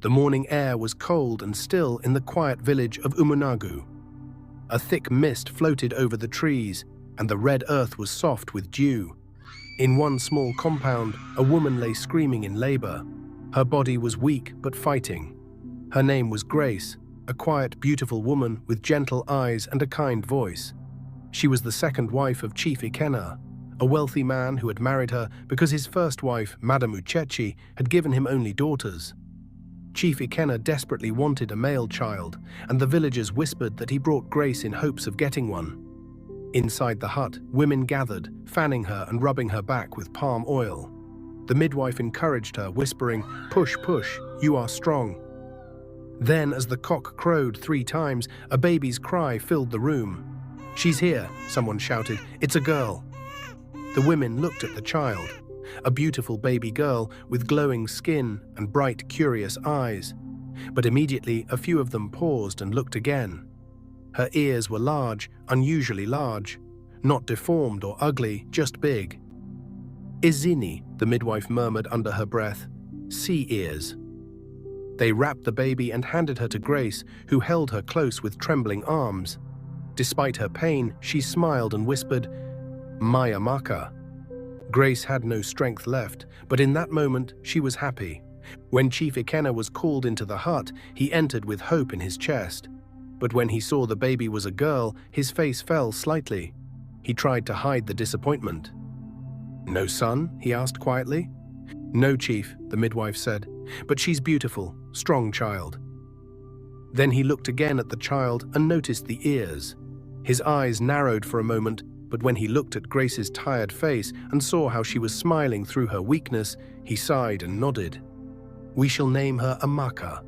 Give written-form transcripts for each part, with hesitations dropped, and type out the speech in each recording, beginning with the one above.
The morning air was cold and still in the quiet village of Umunagu. A thick mist floated over the trees, and the red earth was soft with dew. In one small compound, a woman lay screaming in labor. Her body was weak but fighting. Her name was Grace, a quiet, beautiful woman with gentle eyes and a kind voice. She was the second wife of Chief Ikenna, a wealthy man who had married her because his first wife, Madame Uchechi, had given him only daughters. Chief Ikenna desperately wanted a male child, and the villagers whispered that he brought Grace in hopes of getting one. Inside the hut, women gathered, fanning her and rubbing her back with palm oil. The midwife encouraged her, whispering, "Push, push, you are strong." Then, as the cock crowed 3 times, a baby's cry filled the room. "She's here," someone shouted. "It's a girl." The women looked at the child, a beautiful baby girl with glowing skin and bright, curious eyes. But immediately, a few of them paused and looked again. Her ears were large, unusually large, not deformed or ugly, just big. "Izini," the midwife murmured under her breath, "sea ears." They wrapped the baby and handed her to Grace, who held her close with trembling arms. Despite her pain, she smiled and whispered, "Maya Maka." Grace had no strength left, but in that moment she was happy. When Chief Ikenna was called into the hut, he entered with hope in his chest. But when he saw the baby was a girl, his face fell slightly. He tried to hide the disappointment. "No son?" he asked quietly. "No, Chief," the midwife said, "but she's beautiful, strong child." Then he looked again at the child and noticed the ears. His eyes narrowed for a moment, but when he looked at Grace's tired face and saw how she was smiling through her weakness, he sighed and nodded. "We shall name her Amaka."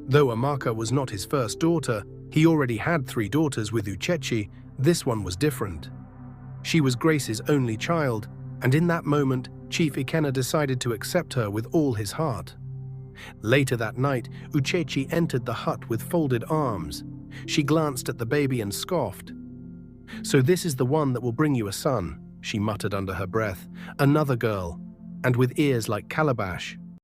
Though Amaka was not his first daughter, he already had 3 daughters with Uchechi. This one was different. She was Grace's only child, and in that moment, Chief Ikenna decided to accept her with all his heart. Later that night, Uchechi entered the hut with folded arms. She glanced at the baby and scoffed. "So this is the one that will bring you a son," she muttered under her breath. "Another girl, and with ears like calabash."